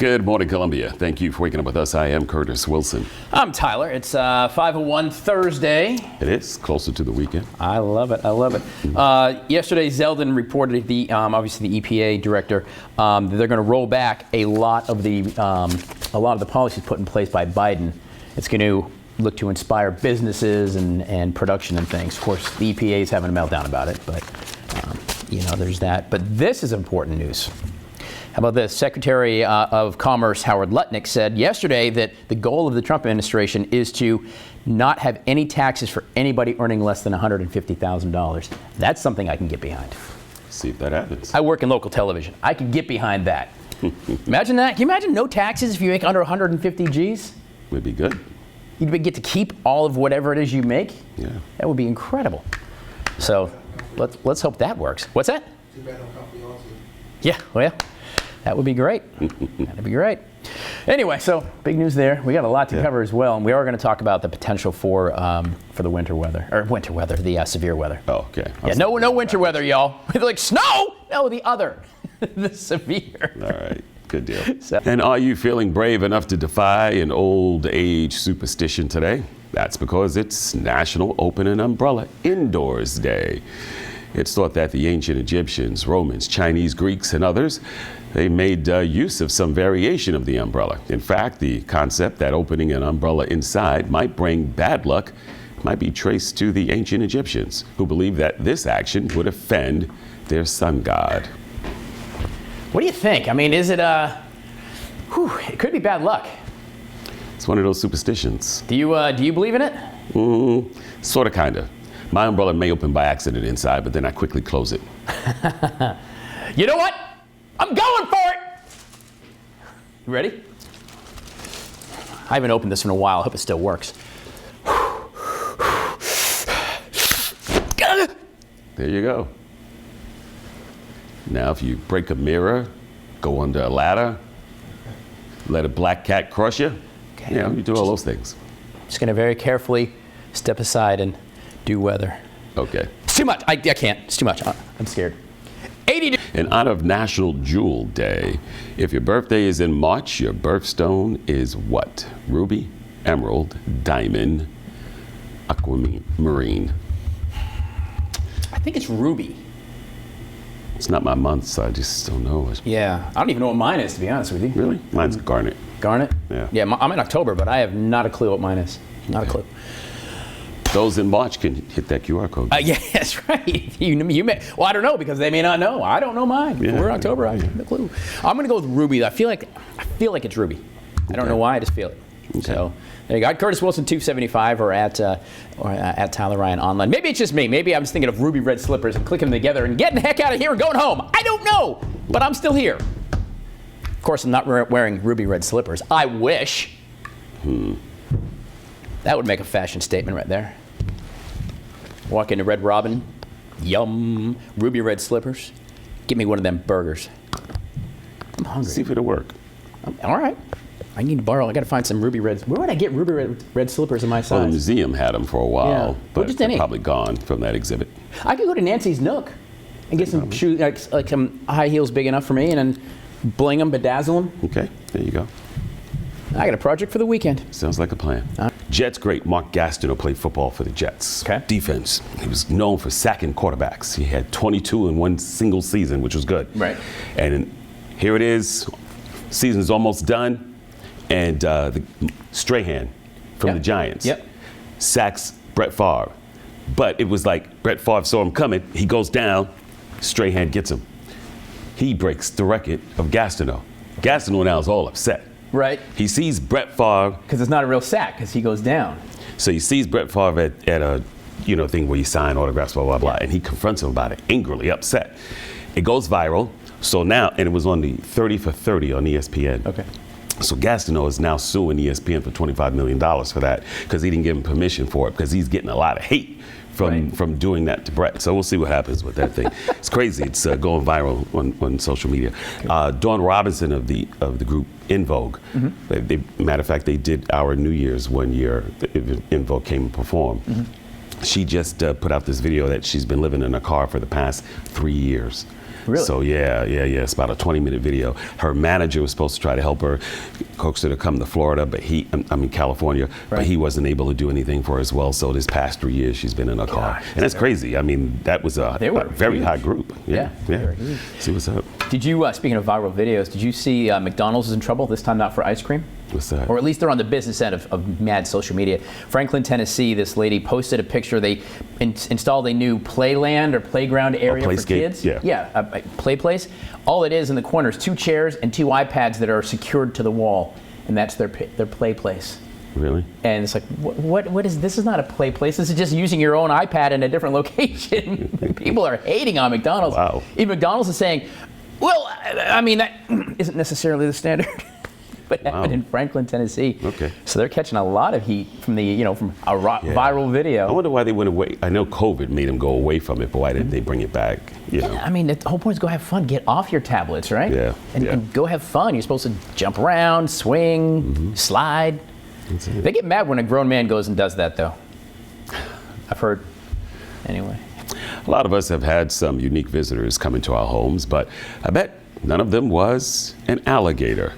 Good morning, Columbia. Thank you for waking up with us. I am Curtis Wilson. I'm Tyler. It's 5:01 Thursday. It is closer to the weekend. I love it. I love it. Yesterday, Zeldin reported, obviously the EPA director, that they're going to roll back a lot of the policies put in place by Biden. It's going to look to inspire businesses and production and things. Of course, the EPA is having a meltdown about it, but there's that. But this is important news. How about this? Secretary of Commerce Howard Lutnick said yesterday that the goal of the Trump administration is to not have any taxes for anybody earning less than $150,000. That's something I can get behind. See if that happens. I work in local television. I could get behind that. Imagine that. Can you imagine no taxes if you make under 150 G's? Would be good. You'd get to keep all of whatever it is you make? Yeah. That would be incredible. So let's hope that works. What's that? Too bad don't copy also. Yeah, well, that would be great. That'd be great. Anyway, so big news there. We got a lot to cover as well, and we are going to talk about the potential for the winter weather, the severe weather. Oh, okay. Yeah, no winter weather, y'all. They're like snow. No, the other, the severe. All right. Good deal. And are you feeling brave enough to defy an old age superstition today? That's because it's National Open an Umbrella Indoors Day. It's thought that the ancient Egyptians, Romans, Chinese, Greeks, and others, they made use of some variation of the umbrella. In fact, the concept that opening an umbrella inside might bring bad luck might be traced to the ancient Egyptians, who believed that this action would offend their sun god. What do you think? I mean, is it it could be bad luck. It's one of those superstitions. Do you believe in it? Sort of, kind of. My umbrella may open by accident inside, but then I quickly close it. You know what? I'm going for it! You ready? I haven't opened this in a while. I hope it still works. There you go. Now, if you break a mirror, go under a ladder, let a black cat crush you, you do all those things. Just going to very carefully step aside and do weather. Okay. It's too much. I can't. It's too much. I'm scared. 80. In honor of National Jewel Day, if your birthday is in March, your birthstone is what? Ruby, emerald, diamond, aquamarine. I think it's ruby. It's not my month, so I just don't know. Yeah, I don't even know what mine is, to be honest with you. Really? Mine's garnet. Garnet? Yeah. Yeah, I'm in October, but I have not a clue what mine is. Not a clue. Those in March can hit that QR code. Yeah, that's right. You may. Well, I don't know because they may not know. I don't know mine. Yeah, we're in October. I have no clue. I'm going to go with ruby. I feel like it's ruby. I don't know why. I just feel it. Okay. So there you go. Curtis Wilson 275 or at Tyler Ryan online. Maybe it's just me. Maybe I'm just thinking of ruby red slippers and clicking them together and getting the heck out of here and going home. I don't know, but I'm still here. Of course, I'm not wearing ruby red slippers. I wish. That would make a fashion statement right there. Walk into Red Robin, yum, ruby red slippers. Give me one of them burgers. I'm hungry. See if it'll work. All right. I need to borrow. I got to find some ruby reds. Where would I get ruby red slippers in my size? Well, the museum had them for a while, but just they're probably gone from that exhibit. I could go to Nancy's Nook and get some shoes, like some high heels big enough for me, and then bling them, bedazzle them. Okay, there you go. I got a project for the weekend. Sounds like a plan. Jets great Mark Gastineau played football for the Jets. Okay. Defense. He was known for sacking quarterbacks. He had 22 in one single season, which was good. Right. And here it is. Season's almost done. And the Strahan from the Giants sacks Brett Favre. But it was like Brett Favre saw him coming. He goes down. Strahan gets him. He breaks the record of Gastineau. Gastineau now is all upset. Right. He sees Brett Favre. Because it's not a real sack, because he goes down. So he sees Brett Favre at a thing where you sign autographs, blah, blah, blah, and he confronts him about it, angrily upset. It goes viral. So now, and it was on the 30 for 30 on ESPN. Okay. So Gastineau is now suing ESPN for $25 million for that because he didn't give him permission for it because he's getting a lot of hate from doing that to Brett. So we'll see what happens with that thing. It's crazy. It's going viral on social media. Dawn Robinson of the group In Vogue. Matter of fact, they did our New Year's one year. In Vogue came and performed. she just put out this video that she's been living in a car for the past 3 years. Really? So yeah. It's about a 20-minute video. Her manager was supposed to try to help her, coax her to come to Florida, but California, but he wasn't able to do anything for her as well. So this past 3 years, she's been in a car, and that's crazy. I mean, that was a very high group. Yeah. See what's up. Did you, speaking of viral videos, did you see McDonald's is in trouble this time? Not for ice cream. What's that? Or at least they're on the business end of mad social media. Franklin, Tennessee, this lady posted a picture. They installed a new playland or playground area for kids. Yeah, a play place. All it is in the corner is 2 chairs and 2 iPads that are secured to the wall, and that's their play place. Really? And it's like, what is this? Is not a play place. This is just using your own iPad in a different location. People are hating on McDonald's. Wow. Even McDonald's is saying, well, I mean, that isn't necessarily the standard. But happened in Franklin, Tennessee. Okay. So they're catching a lot of heat from from a viral video. I wonder why they went away. I know COVID made them go away from it, but why didn't they bring it back? You know? I mean, the whole point is go have fun. Get off your tablets, right? Yeah. And go have fun. You're supposed to jump around, swing, slide. They get mad when a grown man goes and does that, though. I've heard. Anyway. A lot of us have had some unique visitors come into our homes, but I bet none of them was an alligator.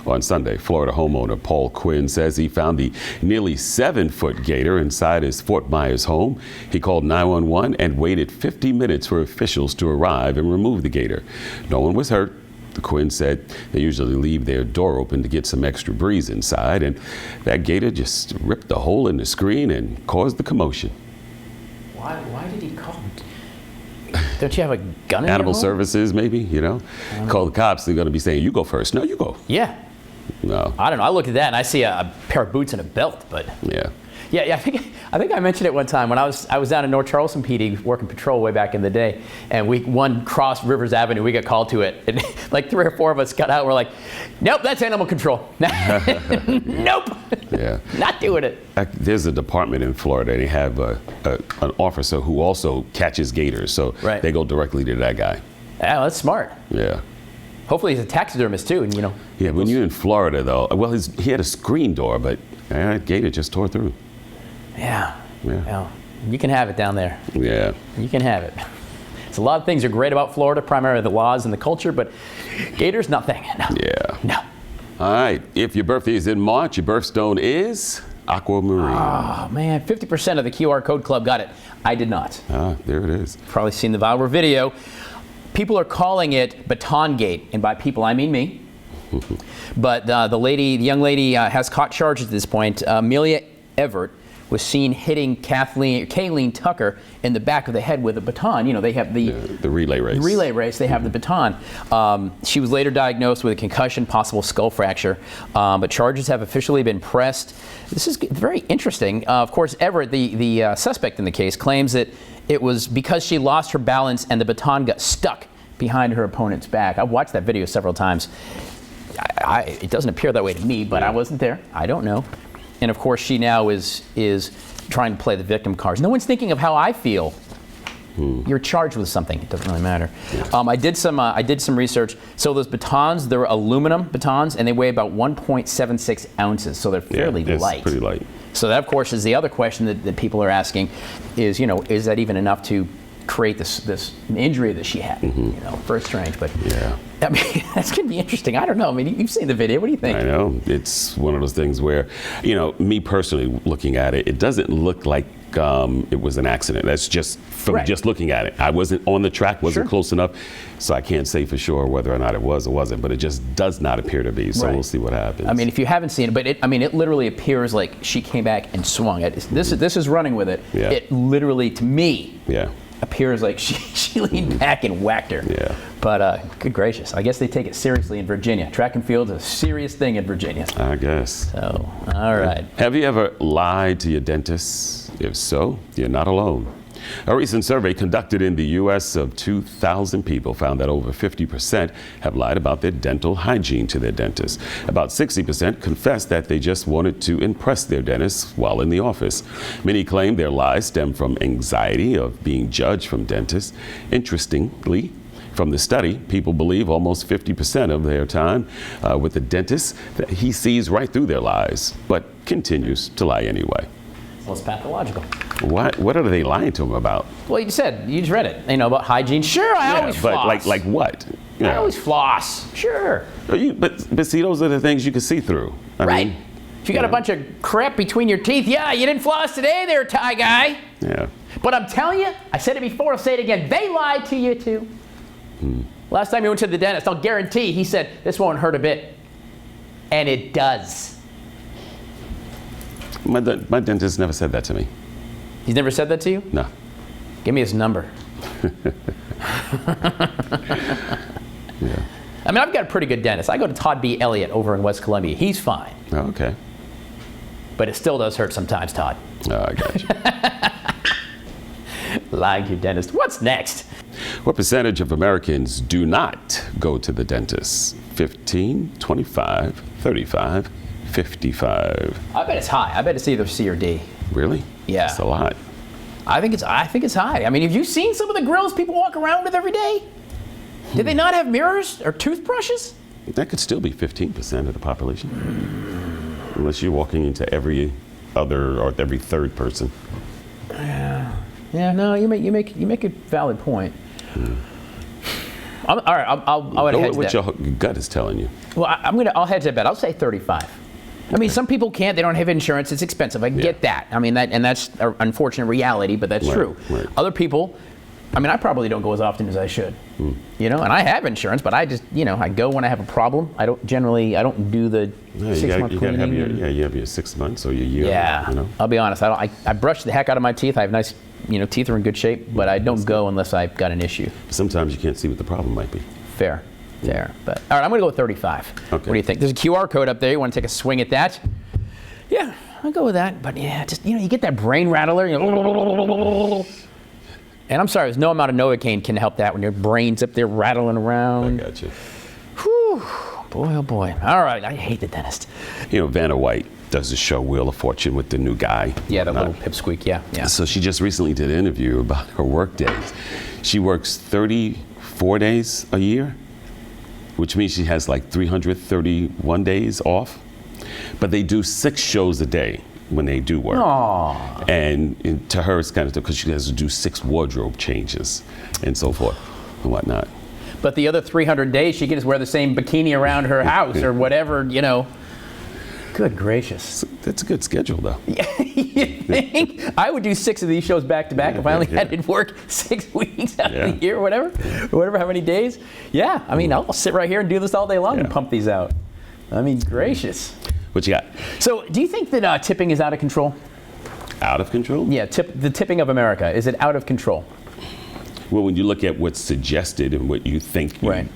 On Sunday, Florida homeowner Paul Quinn says he found the nearly 7-foot gator inside his Fort Myers home. He called 911 and waited 50 minutes for officials to arrive and remove the gator. No one was hurt. The Quinn said they usually leave their door open to get some extra breeze inside, and that gator just ripped a hole in the screen and caused the commotion. Why did he call? Don't you have a gun in your Animal home? Services, maybe, Call the cops, they're going to be saying, you go first. No, you go. Yeah. No. I don't know. I look at that and I see a pair of boots and a belt, but Yeah. I think I mentioned it one time when I was down in North Charleston PD working patrol way back in the day, and we crossed Rivers Avenue. We got called to it, and like 3 or 4 of us got out. We're like, nope, that's animal control. Nope. Yeah. Not doing it. There's a department in Florida, and they have an officer who also catches gators, so they go directly to that guy. Yeah, that's smart. Yeah. Hopefully he's a taxidermist too, and Yeah, when you're in Florida, though, well, he had a screen door, but that gator just tore through. Yeah. Yeah. Well, you can have it down there. Yeah. You can have it. It's a lot of things are great about Florida, primarily the laws and the culture, but gators, nothing. No. Yeah. No. All right. If your birthday is in March, your birthstone is aquamarine. Oh, man. 50% of the QR Code Club got it. I did not. Ah, there it is. Probably seen the viral video. People are calling it Baton Gate, and by people I mean me. But the young lady has caught charges at this point. Amelia Everett was seen hitting Kayleen Tucker in the back of the head with a baton. They have the relay race. The relay race, they have the baton. She was later diagnosed with a concussion, possible skull fracture, but charges have officially been pressed. This is very interesting. Of course, Everett, the suspect in the case, claims that it was because she lost her balance and the baton got stuck behind her opponent's back. I've watched that video several times. It doesn't appear that way to me, but I wasn't there. I don't know. And of course, she now is trying to play the victim cards. No one's thinking of how I feel. You're charged with something. It doesn't really matter. Yeah. I did some research. So those batons, they're aluminum batons, and they weigh about 1.76 ounces. So they're fairly light. Pretty light. So that, of course, is the other question that people are asking: is is that even enough to create this injury that she had? Very strange. But yeah. I mean, that's going to be interesting. I don't know. I mean, you've seen the video. What do you think? I know. It's one of those things where, me personally looking at it, it doesn't look like it was an accident. That's just from just looking at it. I wasn't on the track, wasn't close enough, so I can't say for sure whether or not it was or wasn't, but it just does not appear to be, so we'll see what happens. I mean, if you haven't seen it, but it literally appears like she came back and swung. This is running with it. Yeah. It literally, to me, yeah. appears like she leaned back and whacked her. Yeah. But good gracious, I guess they take it seriously in Virginia. Track and field is a serious thing in Virginia. I guess. So, all right. Have you ever lied to your dentist? If so, you're not alone. A recent survey conducted in the U.S. of 2,000 people found that over 50% have lied about their dental hygiene to their dentist. About 60% confessed that they just wanted to impress their dentist while in the office. Many claim their lies stem from anxiety of being judged from dentists. Interestingly, from the study, people believe almost 50% of their time with the dentist that he sees right through their lies, but continues to lie anyway. Well, it's pathological. What are they lying to him about? Well, you just read it. About hygiene. Sure, I always floss. But like what? I always floss. Sure. But see, those are the things you can see through. I mean, if you got a bunch of crap between your teeth, you didn't floss today there, Thai guy. Yeah. But I'm telling you, I said it before, I'll say it again, they lied to you too. Last time you went to the dentist, I'll guarantee he said, this won't hurt a bit. And it does. My dentist never said that to me. He's never said that to you? No. Give me his number. Yeah. I mean, I've got a pretty good dentist. I go to Todd B. Elliott over in West Columbia. He's fine. Oh, okay. But it still does hurt sometimes, Todd. Oh, I got you. Lying to your dentist. What's next? What percentage of Americans do not go to the dentist? 15, 25, 35, 55. I bet it's high. I bet it's either C or D. Really? Yeah. That's a lot. I think it's high. I mean, have you seen some of the grills people walk around with every day? Did they not have mirrors or toothbrushes? That could still be 15% of the population. Unless you're walking into every other or every third person. Yeah. Yeah, no, you make a valid point. All right, I'll hedge What that. your gut is telling you. Well, I'll hedge that bet. I'll say 35. I mean, some people can't. They don't have insurance. It's expensive. I get that. I mean, that's an unfortunate reality, but that's true. Right. Other people, I mean, I probably don't go as often as I should. And I have insurance, but I just, I go when I have a problem. I don't do the 6 month cleaning. You have your 6 months or your year. Yeah. I'll be honest. I brush the heck out of my teeth. I have nice, teeth are in good shape, but I don't go unless I've got an issue. Sometimes you can't see what the problem might be. Fair. There. But all right, I'm going to go with 35. Okay. What do you think? There's a QR code up there. You want to take a swing at that? Yeah, I'll go with that. But yeah, just you get that brain rattler. And I'm sorry, there's no amount of Novocaine can help that when your brain's up there rattling around. I got you. Whew. Boy, oh boy. All right, I hate the dentist. Vanna White does the show Wheel of Fortune with the new guy. Yeah, that little pipsqueak. Yeah. So she just recently did an interview about her work days. She works 34 days a year, which means she has like 331 days off. But they do 6 shows a day when they do work. Aww. And to her, it's kind of because she has to do 6 wardrobe changes and so forth and whatnot. But the other 300 days, she can just wear the same bikini around her house or whatever, Good gracious. That's a good schedule, though. You think? I would do 6 of these shows back to back if I only had to work 6 weeks out of the year or whatever, how many days. Yeah, I mean, I'll sit right here and do this all day long and pump these out. I mean, gracious. What you got? So, do you think that tipping is out of control? Out of control? Yeah, the tipping of America. Is it out of control? Well, when you look at what's suggested and what you think you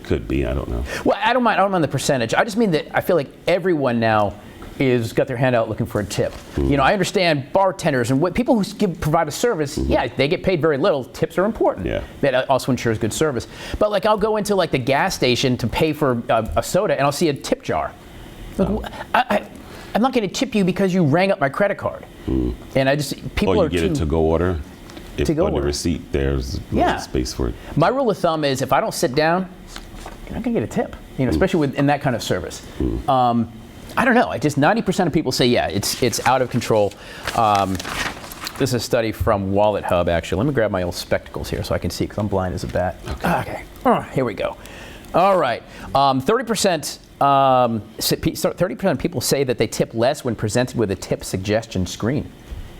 could be, I don't know. Well, I don't mind the percentage. I just mean that I feel like everyone now is got their hand out looking for a tip. I understand bartenders and people who provide a service, they get paid very little. Tips are important. Yeah. That also ensures good service. But like I'll go into like the gas station to pay for a soda and I'll see a tip jar. Look, I'm not going to tip you because you rang up my credit card. And people are get a to-go order. If on order. The receipt, there's space for it. My rule of thumb is if I don't sit down, you're not going to get a tip. Especially in that kind of service. I don't know. 90% of people say, it's out of control. This is a study from Wallet Hub, actually. Let me grab my old spectacles here so I can see, because I'm blind as a bat. Okay. Here we go. All right. 30% of people say that they tip less when presented with a tip suggestion screen.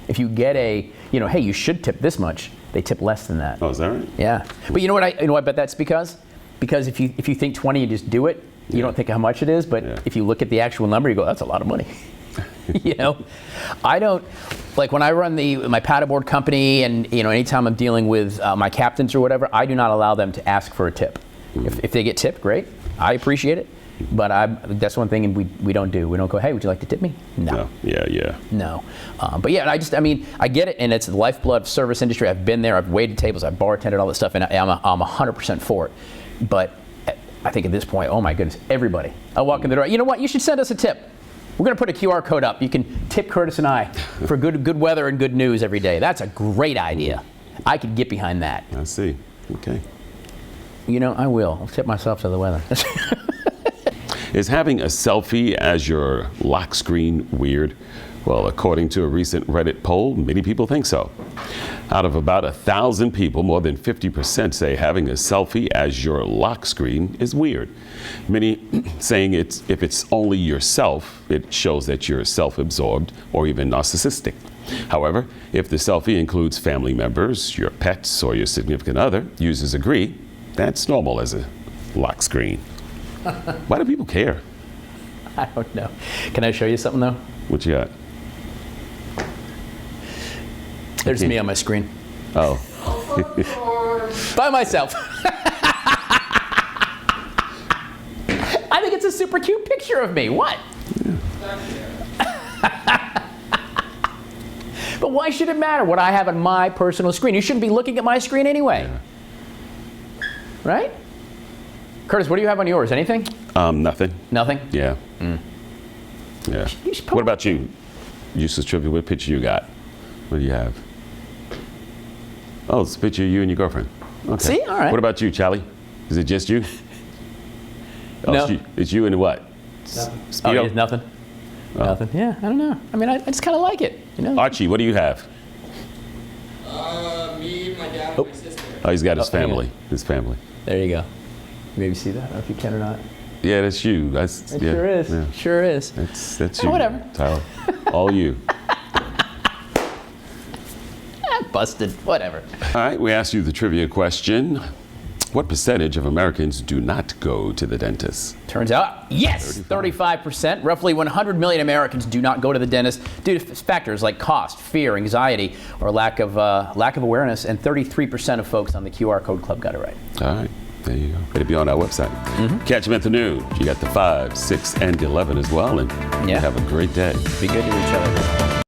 If you get hey, you should tip this much, they tip less than that. Oh, is that right? Yeah. But you know what I bet that's because? Because if you think 20, you just do it. You don't think how much it is, but if you look at the actual number, you go, that's a lot of money. I don't, like when I run my paddleboard company and, anytime I'm dealing with my captains or whatever, I do not allow them to ask for a tip. If they get tipped, great. I appreciate it. But that's one thing we don't do. We don't go, hey, would you like to tip me? No. Yeah. No. But yeah, I get it, and it's the lifeblood of service industry. I've been there. I've waited tables. I've bartended, all this stuff, and I'm 100% for it. But I think at this point, oh my goodness, everybody. I'll walk in the door. You know what? You should send us a tip. We're going to put a QR code up. You can tip Curtis and I for good weather and good news every day. That's a great idea. I could get behind that. I see. Okay. I will. I'll tip myself to the weather. Is having a selfie as your lock screen weird? Well, according to a recent Reddit poll, many people think so. Out of about 1,000 people, more than 50% say having a selfie as your lock screen is weird. Many saying if it's only yourself, it shows that you're self-absorbed or even narcissistic. However, if the selfie includes family members, your pets, or your significant other, users agree that's normal as a lock screen. Why do people care? I don't know. Can I show you something, though? What you got? There's me on my screen. Oh. By myself. I think it's a super cute picture of me. What? But why should it matter what I have on my personal screen? You shouldn't be looking at my screen anyway. Yeah. Right? Curtis, what do you have on yours? Anything? Nothing. Nothing? Yeah. Yeah. You should What about you? Useless trivia. What picture you got? What do you have? Oh, it's a picture of you and your girlfriend. Okay. See? All right. What about you, Charlie? Is it just you? Oh, No. It's you and what? Oh, Speedo? yeah, nothing? Nothing. Yeah, I don't know. I mean, I just kind of like it. You know? Archie, what do you have? Me, my dad, and my sister. Oh, he's got his hang on. family. His family. There you go. Maybe see that. I don't know if you can or not. Yeah, that's you. That's, It yeah, sure is. yeah. Sure is. That's Oh, you. whatever. Tyler. All you. Busted. Whatever. All right, we asked you the trivia question. What percentage of Americans do not go to the dentist? Turns out, yes, 35%. Roughly 100 million Americans do not go to the dentist due to factors like cost, fear, anxiety, or lack of awareness. And 33% of folks on the QR Code Club got it right. All right, there you go. It'll be on our website. Catch them at the noon. You got the 5, 6, and 11 as well. And Yeah. have a great day. Be good to each other.